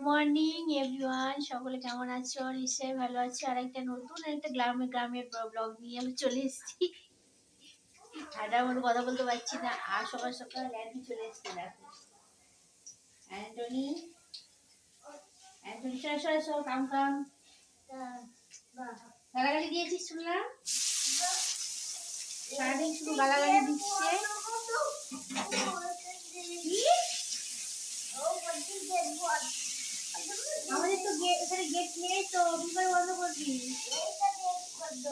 Morning everyone, সকলে কেমন আছো? নিশ্চয়ই ভালো আছি। আর একটা নতুন একটা গ্রামের ব্লগ নিয়ে আমি চলে এসেছি। ঠান্ডার মধ্যে কথা বলতে পারছি না। আর সকাল সকাল অ্যান্টি চলে এসছে, দেখো অ্যান্টনি সব কাম গালাগালি দিয়েছিস শুনলাম, সারাদিন শুধু গালাগালি দিচ্ছে। আমাদের তো এখানে গেট নেই, তো কি করে বন্ধ করবি? বন্ধ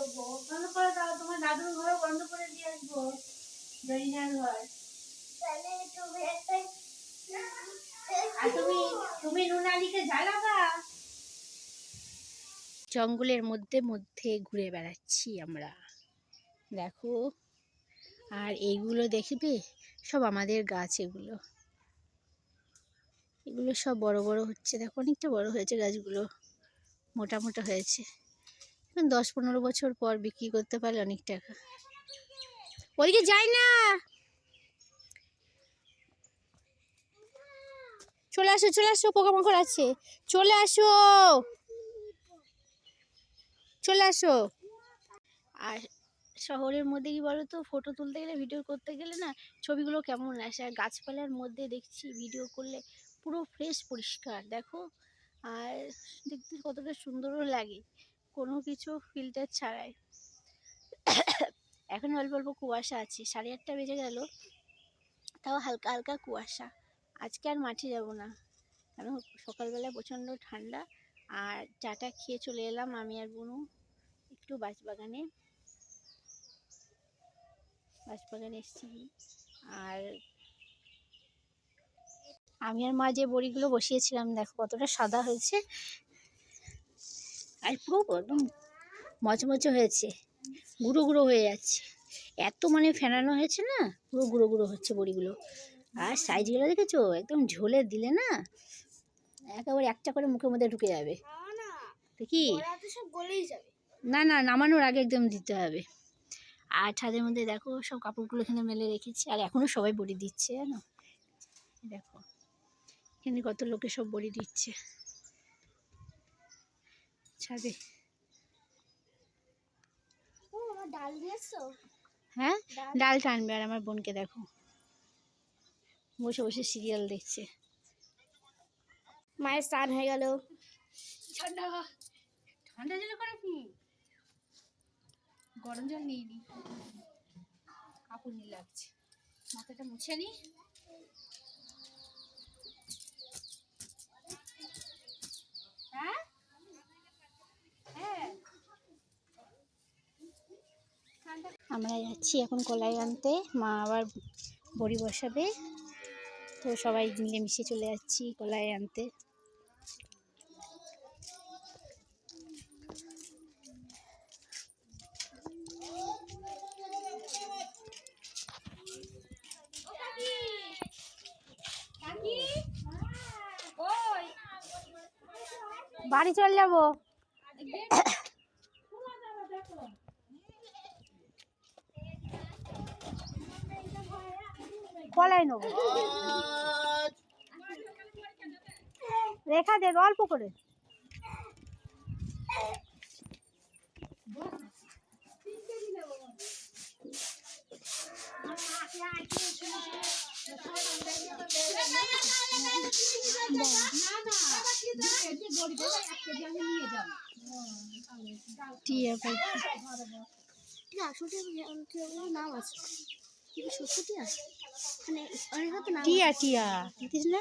করে দাও, তোমার দাদুর ঘর বন্ধ করে দিয়ে আসবো, জরিনার ঘর। আর তুমি নুনালিকে জ্বালাবা। জঙ্গলের মধ্যে মধ্যে ঘুরে বেড়াচ্ছি আমরা, দেখো। আর এইগুলো দেখবে সব আমাদের গাছ, এগুলো সব বড় বড় হচ্ছে, দেখো অনেকটা বড় হয়েছে গাছগুলো, মোটা মোটা হয়েছে। 10-15 বছর পর বিক্রি করতে পারলে অনেক টাকা। ওইদিকে যাই না, চলে আসো, পোকামাকড় আছে, চলে আসো। আর শহরের মধ্যে কি বলো তো, ফটো তুলতে গেলে, ভিডিও করতে গেলে না, ছবিগুলো কেমন আসে। আর গাছপালার মধ্যে দেখছি ভিডিও করলে পুরো ফ্রেশ পরিষ্কার, দেখো। আর দেখতে কতটা সুন্দরও লাগে, কোনো কিছু ফিল্টার ছাড়াই। এখন অল্প অল্প কুয়াশা আছে, 8:30 বেজে গেল, তাও হালকা হালকা কুয়াশা। আজকে আর মাঠে যাব না, কারণ সকালবেলা প্রচণ্ড ঠান্ডা। আর চাটা খেয়ে চলে এলাম আমি আর বুনু একটু বাঁশবাগানে এসেছি। আর আমি আর মা যে বড়িগুলো বসিয়েছিলাম, দেখো কতটা সাদা হয়েছে, আর পুরো একদম মচমচে হয়েছে, গুঁড়ো গুঁড়ো হয়ে যাচ্ছে। এত মানে ফেনানো হয়েছে না, পুরো গুঁড়ো গুঁড়ো হচ্ছে বড়িগুলো। আর সাইজগুলো দেখেছো, একদম ঝোলে দিলে না একেবারে একটা করে মুখের মধ্যে ঢুকে যাবে। দেখি না, নামানোর আগে একদম দিতে হবে। আর ছাদের মধ্যে দেখো সব কাপড়গুলো এখানে মেলে রেখেছি, আর এখনো সবাই বড়ি দিচ্ছে, জানো। দেখো এখানে কত লোকে সব বড়ি দিচ্ছে ছাদে। হ্যাঁ, ডাল টানবে। আর আমার বোনকে দেখো বসে বসে সিরিয়াল দেখছে। মায়ের স্নান হয়ে গেল। ঠান্ডা ঠান্ডা জল করে কি, গরম জল নিয়ে নি, কাপড় নিয়ে লাগছে, মাথাটা মুছে নি। হ্যাঁ হ্যাঁ, আমরা যাচ্ছি এখন কলাই আনতে, মা আবার বড়ি বসাবে, তো সবাই মিলেমিশে চলে যাচ্ছি কলাই আনতে। বাড়ি চলে যাবো, কলাই নেবো, রেখা দেবে অল্প করে। নাম আছে টিয়া টিয়া, দেখিস না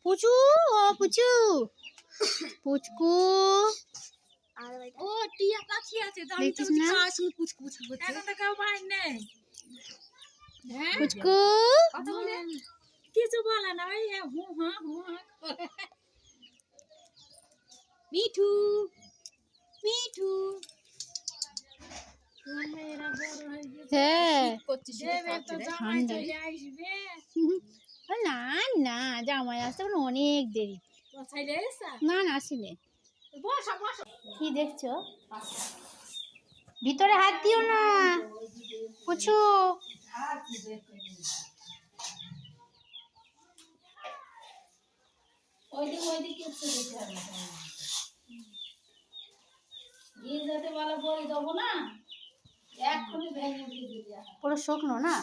পুচু, ও পুচু, পুচকু, ও টিয়া পাখি আছে, দেখিস না পুচকু পুচকু, কিছু বলে না, হু হা মিঠু মিঠু। হ্যাঁ না না, জামাই আসতে অনেক দেরি। না আসিনি। কি দেখছো, ভিতরে হাত দিও না পুচু। পুরো শুকনো না,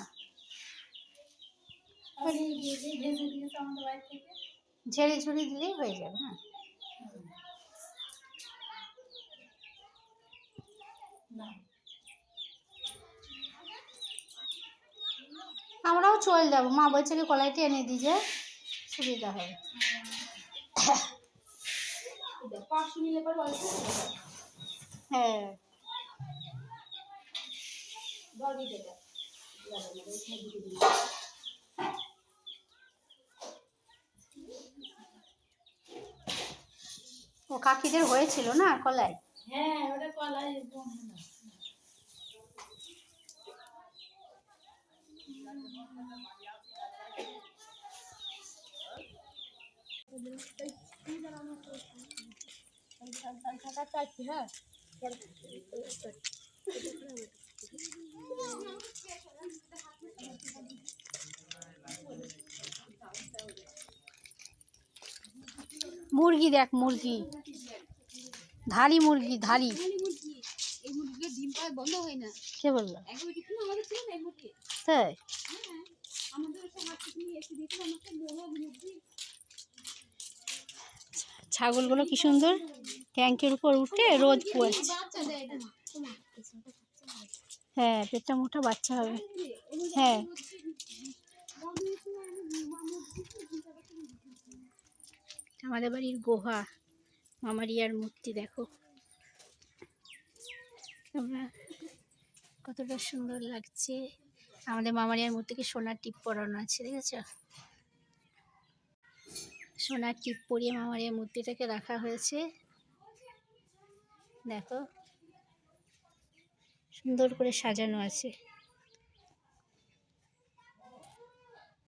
ঝেড়ে ঝুড়ি দিলেই হয়ে যাবে না। আমরাও চলে যাবো, মা বলছে কি কলাইটি এনে দিছে, সুবিধা হবে। হ্যাঁ ও কাকিদের হয়েছিল না কলাই। হ্যাঁ ওটা কলাই একদম হ্যাঁ মুরগি দেখ, মুরগি ধারি, মুরগি ধারি। এই মুরগির ডিম পাড়া বন্ধ হয় না। কে বললো? একবার কিছু আমাদের ছিল না এই মুরগি। তাই হ্যাঁ আমাদের একটা হাত থেকে নিয়ে এসে দিয়েছিল আমাকে বড় মুরগি। ছাগলগুলো কি সুন্দর ট্যাঙ্কের উপর উঠে রোজ পড়ছে। বাচ্চা দেয় এটা তোমার। হ্যাঁ পেটটা মোটা বাচ্চা হবে। হ্যাঁ আমাদের বাড়ির গোহা, মামারিয়ার মূর্তি দেখো তোমরা, কতটা সুন্দর লাগছে। আমাদের মামারিয়ার মূর্তিকে সোনার টিপ পরানো আছে, দেখেছো? সোনার টিপ পরিয়ে মামারিয়ার মূর্তিটাকে রাখা হয়েছে, দেখো সুন্দর করে সাজানো আছে।